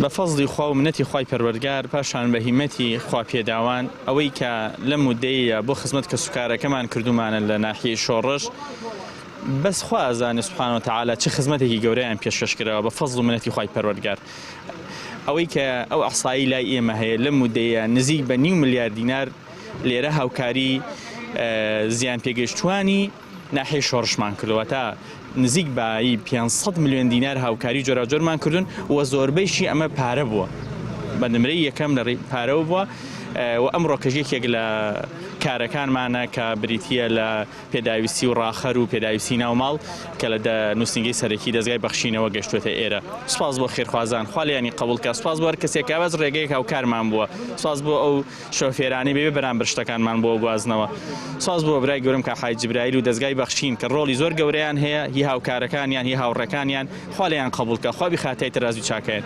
بە فەزڵی خوا و منەتی خوای پەروەردگار پاشان بە هیمەتی خوا پێداوان ئەوەی کە لەم مودەیە بۆ خزمەت کەسوکارەکەمان کردومانە لە ناحیەی شۆڕش بەس خوا ئەزانێ سوبحانەوە تەعالا چه خزمەتێکی گەورەیان پێشکەشکراوە بە فەزڵ و منەتی خوای پەروەردگار. ئەوەی کە ئەو ئەحسایی لای ئێمە هەیە لەم مودەیە نزیک بە 9 ملیار دینار لێرە هاوکاری زیان پێگەشتوانی ناحیەی شۆڕشمان کردووە تا نزیک بە 500 میلیۆن دینار هاوکاری جۆراوجۆرمان کردوون و زۆربەیشی ئەمە پارە بووە بە نمرەی یەکەم لە پارەوە بووە و ئەمڕۆ کەژێکێک لە کارەکانمانە کە بریتیە لە پێداویستی و ڕاخەر و پێداویستی ناوماڵ کە لە نووسنگی سەرەکی دەستگای بەخشینەوە گەشتوێتە ئێرە. سوپاس بۆ خێرخوازان خالیانی قبولکە، سوپاس بۆ هەر کەسێک کابەز ڕێگەیەک هاوکارمان بووە، سوپاس بۆ ئەو شۆفێرانی بێ بەرامبەر شتەکانمان بۆ گوازنەوە، سوپاس بۆ برای گەورم کە حاج جیبراییل و دەستگای بەخشین کە ڕۆڵی زۆر گەورەیان هەیە هی هاوکارەکانیان هی هاوڕێکانیان خالیان قبولکە، خوا بخاتای تەرازوی چاکەیە.